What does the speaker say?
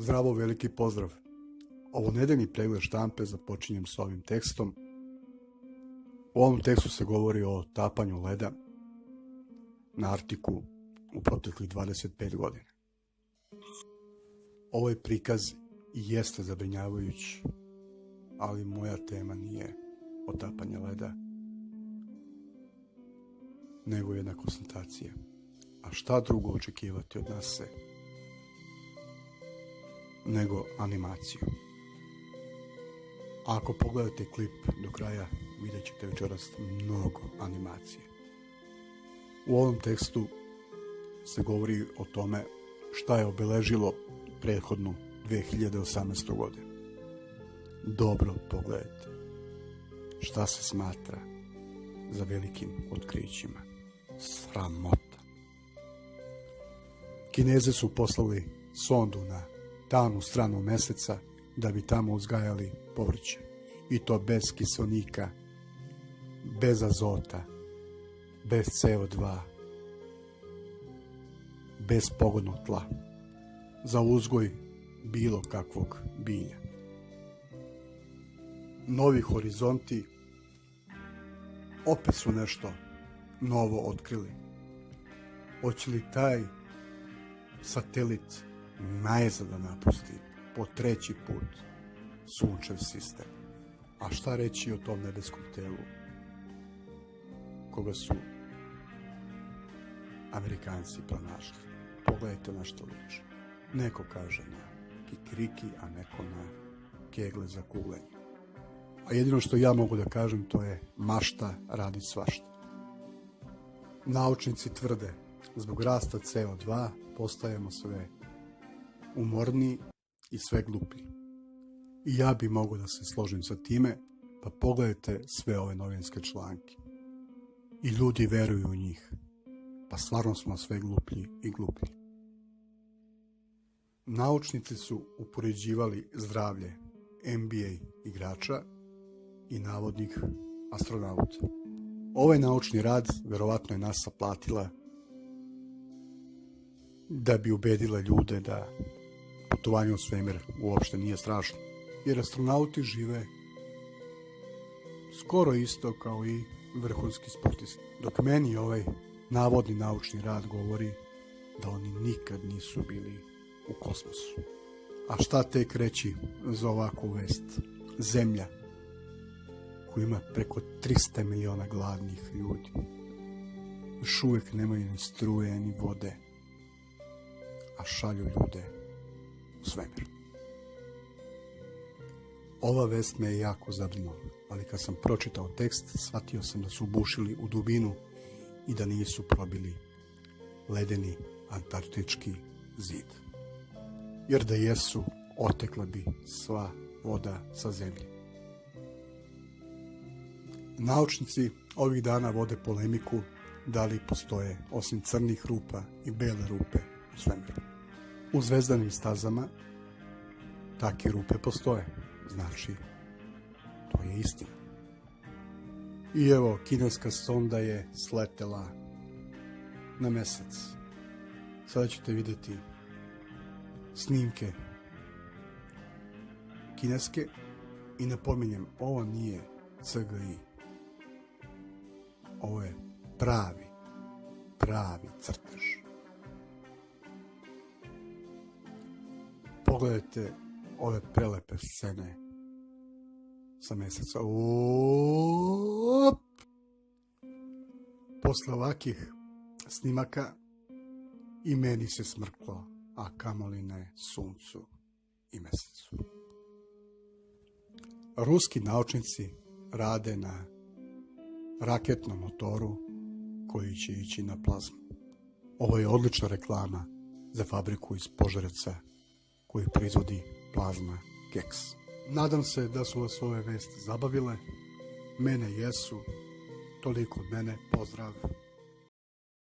Zdravo, veliki pozdrav. Ovo nedeljni pregled štampe započinjem s ovim tekstom. U ovom tekstu se govori o tapanju leda na Arktiku u proteklih 25 godina. Ovo je prikaz i jeste zabrinjavajući, ali moja tema nije otapanje leda, nego jedna konstatacija. A šta drugo očekivati od nas se nego animaciju? A ako pogledate klip do kraja, vidjet ćete večeras mnogo animacije. U ovom tekstu se govori o tome šta je obeležilo prethodnu 2018. godinu. Dobro pogledajte šta se smatra za velikim otkrićima. Sramota. Kinezi su poslali sondu na tamnu stranu meseca da bi tamo uzgajali povrće. I to bez kiselnika, bez azota, bez CO2, bez pogodnog tla za uzgoj bilo kakvog bilja. Novi horizonti opet su nešto novo otkrili. Hoće li taj satelit najzad da napusti po treći put sunčev sistem? A šta reći o tom nebeskom telu koga su Amerikanci pronašli? Pogledajte na što liči. Neko kaže na kikiriki, a neko na kegle za kuglanje. A jedino što ja mogu da kažem, to je mašta radi svašta. Naučnici tvrde, zbog rasta CO2 postajemo sve umorniji i sve gluplji. I ja bi mogao da se složim sa time, pa pogledajte sve ove novinske članke. I ljudi veruju u njih, pa stvarno smo sve gluplji i gluplji. Naučnici su upoređivali zdravlje NBA igrača i navodnih astronauta. Ovaj naučni rad verovatno je NASA platila da bi ubedila ljude da putovanje u svemir uopšte nije strašno. Jer astronauti žive skoro isto kao i vrhunski sportisti. Dok meni ovaj navodni naučni rad govori da oni nikad nisu bili u kosmosu. A šta tek reći za ovakvu vest? Zemlja koja ima preko 300 miliona gladnih ljudi. Još uvijek nemaju ni struje, ni vode, a šalju ljude u svemir. Ova vest me je jako zabrinula, ali kad sam pročitao tekst, shvatio sam da su bušili u dubinu i da nisu probili ledeni antarktički zid. Jer da jesu, otekla bi sva voda sa zemlje. Naučnici ovih dana vode polemiku da li postoje, osim crnih rupa i bele rupe u svemiru. U zvezdanim stazama takve rupe postoje. Znači, to je istina. I evo, kineska sonda je sletela na mesec. Sada ćete vidjeti snimke kineske i napominjem, ovo nije CGI. Ovo je pravi crtež. Pogledajte ove prelepe scene sa meseca. Posle ovakih snimaka i meni se smrklo, a kamoli ne suncu i mesecu. Ruski naučnici rade na raketnom motoru koji će ići na plazmu. Ovo je odlična reklama za fabriku iz Požareca koji proizvodi plazma keks. Nadam se da su vas ove vesti zabavile. Mene jesu. Toliko od mene. Pozdrav.